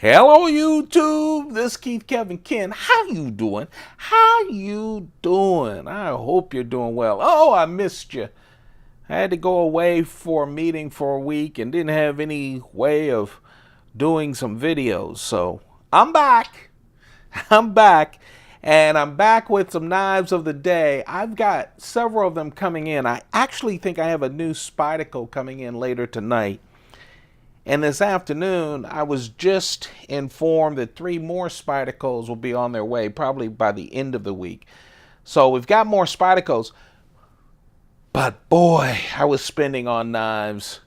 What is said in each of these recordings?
Hello YouTube, this Keith Kevin Ken. How you doing? How you doing? I hope you're doing well. Oh, I missed you. I had to go away for a meeting for a week and didn't have any way of doing some videos. So I'm back. I'm back. And I'm back with some knives of the day. I've got several of them coming in. I actually think I have a new Spyderco coming in later tonight. And this afternoon, I was just informed that 3 more Spydercos will be on their way, probably by the end of the week. So we've got more Spydercos. But boy, I was spending on knives.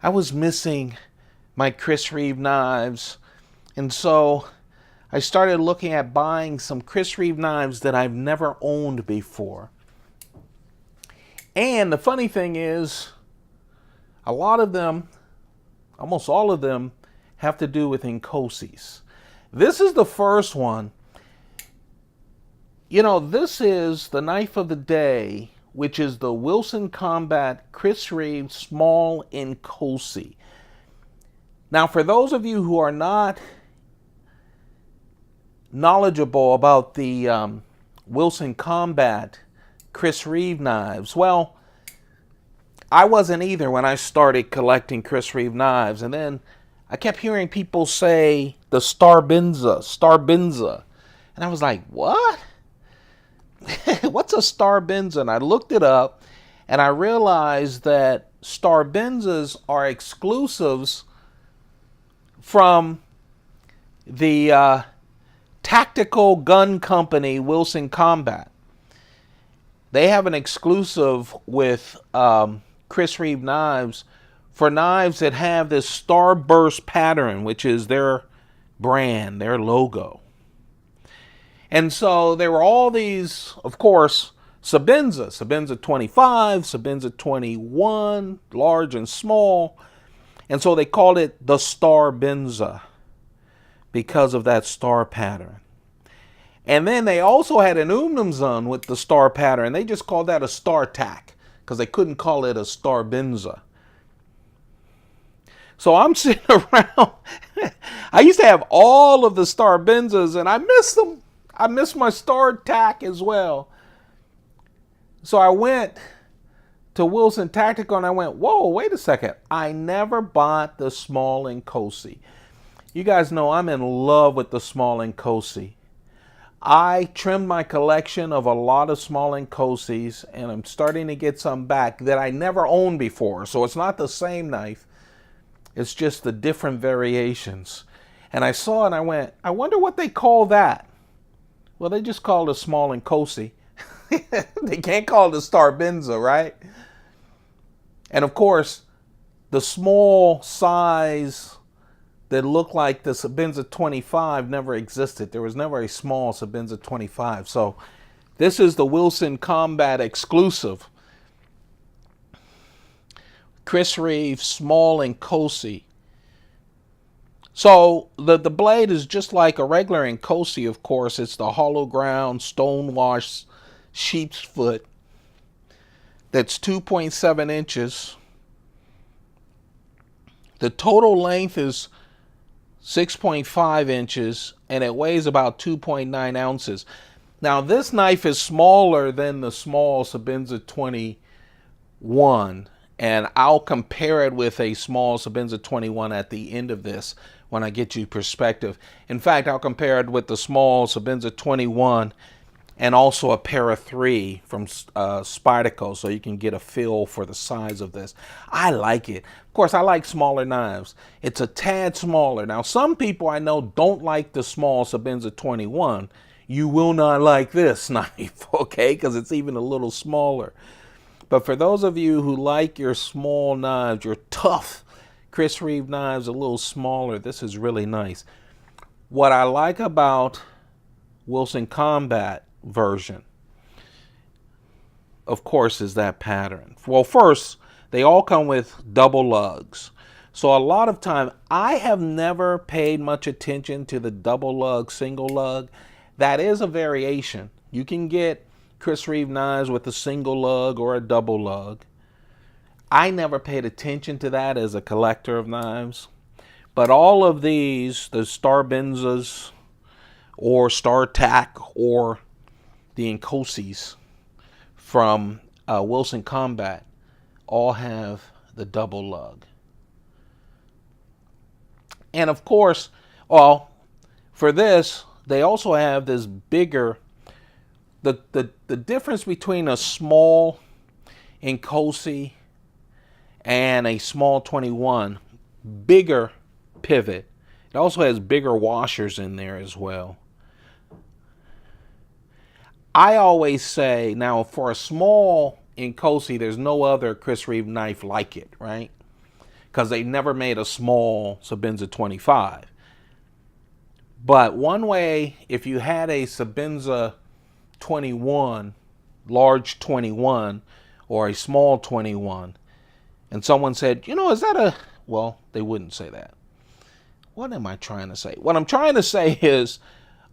I was missing my Chris Reeve knives. And so I started looking at buying some Chris Reeve knives that I've never owned before. And the funny thing is, a lot of them, almost all of them, have to do with Inkosis. This is the first one. You know, this is the knife of the day, which is the Wilson Combat Chris Reeve Small Inkosi. Now, for those of you who are not knowledgeable about the Wilson Combat Chris Reeve knives, well, I wasn't either when I started collecting Chris Reeve knives. And then I kept hearing people say the Starbinza. And I was like, what? What's a Starbinza? And I looked it up and I realized that Starbinzas are exclusives from the tactical gun company Wilson Combat. They have an exclusive with Chris Reeve knives for knives that have this starburst pattern, which is their brand, their logo. And so there were all these, of course, Sabinza 25, Sabinza 21, large and small. And so they called it the Starbinza because of that star pattern. And then they also had an Umnumzun with the star pattern. They just called that a StarTac because they couldn't call it a Starbinza. So I'm sitting around. I used to have all of the Starbinzas and I miss them. I miss my StarTac as well. So I went to Wilson Tactical and I went, whoa, wait a second. I never bought the small Inkosi. You guys know I'm in love with the small Inkosi. I trimmed my collection of a lot of small Inkosis and I'm starting to get some back that I never owned before. So it's not the same knife. It's just the different variations. And I saw it and I went, I wonder what they call that. Well, they just call it a small Inkosi. They can't call it a Starbinza, right? And of course, the small size that looked like the Sabinza 25 never existed. There was never a small Sabinza 25. So this is the Wilson Combat exclusive. Chris Reeve Small Inkosi. So the blade is just like a regular Inkosi, of course. It's the hollow ground, stone-washed sheep's foot that's 2.7 inches. The total length is 6.5 inches, and it weighs about 2.9 ounces. Now, this knife is smaller than the small Sabinza 21, and I'll compare it with a small Sabinza 21 at the end of this when I get you perspective. In fact, I'll compare it with the small Sabinza 21 and also a Para 3 from Spyderco, so you can get a feel for the size of this. I like it. Of course, I like smaller knives. It's a tad smaller. Now, some people I know don't like the small Sabinza 21. You will not like this knife, okay, because it's even a little smaller. But for those of you who like your small knives, your tough Chris Reeve knives a little smaller, this is really nice. What I like about Wilson Combat version, of course, is that pattern. Well, first, they all come with double lugs. So a lot of time, I have never paid much attention to the double lug, single lug. That is a variation. You can get Chris Reeve knives with a single lug or a double lug. I never paid attention to that as a collector of knives. But all of these, the Star Benzas or Star Tack or the Inkosis from Wilson Combat, all have the double lug. And of course, well, for this, they also have this bigger, the difference between a small Inkosi and a small 21, bigger pivot. It also has bigger washers in there as well. I always say, now for a small Inkosi, there's no other Chris Reeve knife like it, right? Because they never made a small Sebenza 25. But one way, if you had a Sebenza 21, large 21, or a small 21, and someone said, you know, is that a, well, they wouldn't say that. What am I trying to say? What I'm trying to say is,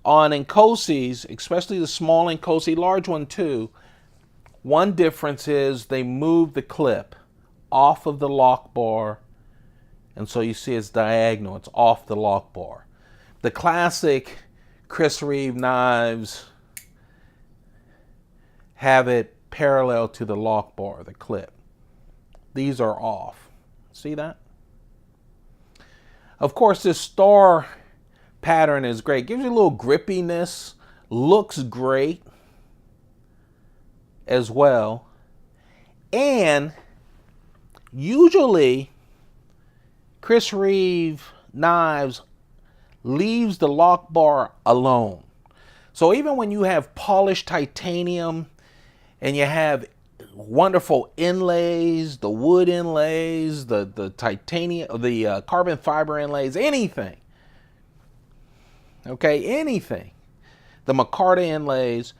on Inkosis, especially the small Inkosi, large one too, one difference is they move the clip off of the lock bar, and so you see it's diagonal, it's off the lock bar. The classic Chris Reeve knives have it parallel to the lock bar, the clip. These are off. See that? Of course, this star pattern is great. Gives you a little grippiness, looks great as well. And usually Chris Reeve knives leaves the lock bar alone. So even when you have polished titanium and you have wonderful inlays, the wood inlays, the titanium, the carbon fiber inlays, anything, okay, anything, the micarta inlays,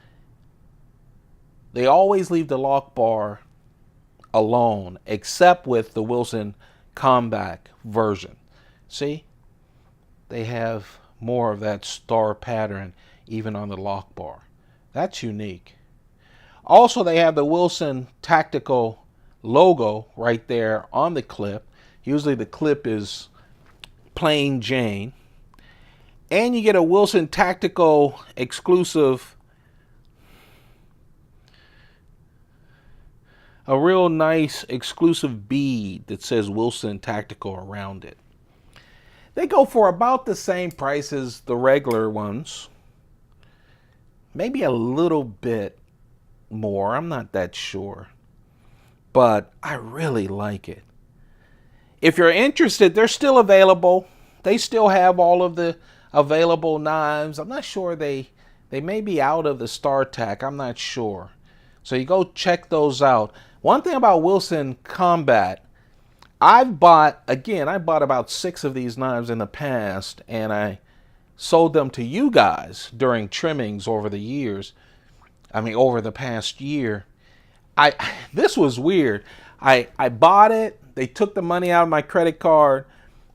they always leave the lock bar alone, except with the Wilson Combat version. See, they have more of that star pattern even on the lock bar. That's unique. Also, they have the Wilson Tactical logo right there on the clip. Usually the clip is plain Jane. And you get a Wilson Tactical exclusive, a real nice exclusive bead that says Wilson Tactical around it. They go for about the same price as the regular ones. Maybe a little bit more, I'm not that sure, but I really like it. If you're interested, they're still available. They still have all of the available knives. I'm not sure, they may be out of the StarTac, I'm not sure. So you go check those out. One thing about Wilson Combat, I bought about 6 of these knives in the past, and I sold them to you guys during trimmings over the years. I mean, over the past year. This was weird. I bought it. They took the money out of my credit card,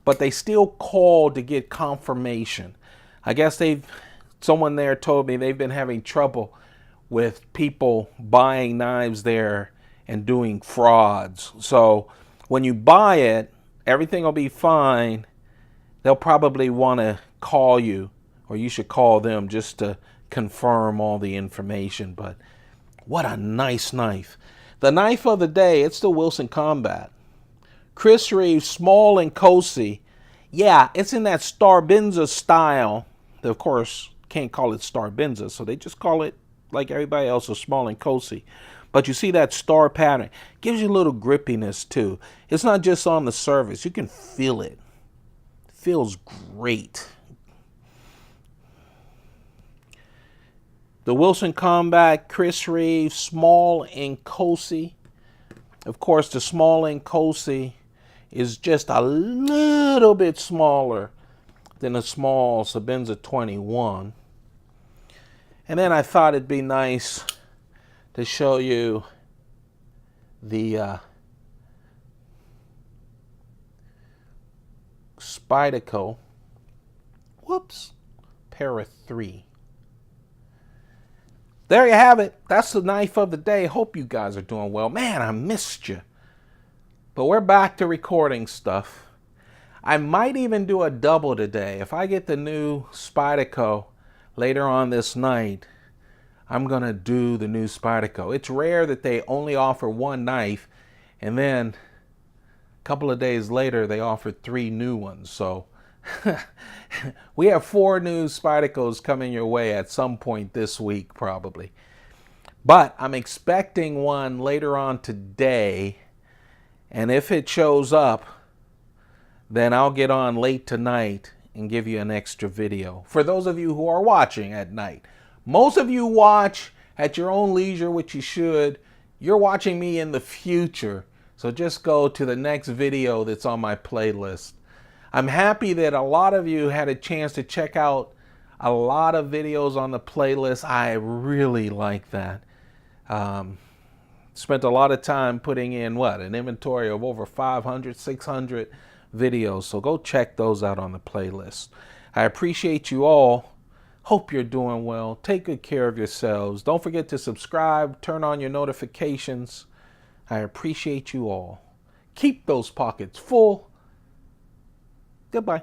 but they still called to get confirmation. I guess someone there told me they've been having trouble with people buying knives there and doing frauds. So when you buy it, everything will be fine. They'll probably want to call you, or you should call them just to confirm all the information. But what a nice knife. The knife of the day, it's the Wilson Combat. Chris Reeve Small Inkosi. Yeah, it's in that Star Benza style. They, of course, can't call it Star Benza, so they just call it, like everybody else, a Small Inkosi. But you see that star pattern. Gives you a little grippiness, too. It's not just on the surface. You can feel it. It feels great. The Wilson Combat Chris Reeve Small Inkosi. Of course, the Small Inkosi is just a little bit smaller than a small Sebenza 21. And then I thought it'd be nice to show you the Spyderco. Whoops. Para 3. There you have it. That's the knife of the day. Hope you guys are doing well. Man, I missed you. But we're back to recording stuff. I might even do a double today. If I get the new Spyderco later on this night, I'm going to do the new Spyderco. It's rare that they only offer one knife, and then a couple of days later they offered 3 new ones. So we have 4 new Spydercos coming your way at some point this week probably. But I'm expecting one later on today, and if it shows up, then I'll get on late tonight and give you an extra video. For those of you who are watching at night. Most of you watch at your own leisure, which you should. You're watching me in the future. So just go to the next video that's on my playlist. I'm happy that a lot of you had a chance to check out a lot of videos on the playlist. I really like that. Spent a lot of time putting in an inventory of over 500, 600 videos. So go check those out on the playlist. I appreciate you all. Hope you're doing well. Take good care of yourselves. Don't forget to subscribe. Turn on your notifications. I appreciate you all. Keep those pockets full. Goodbye.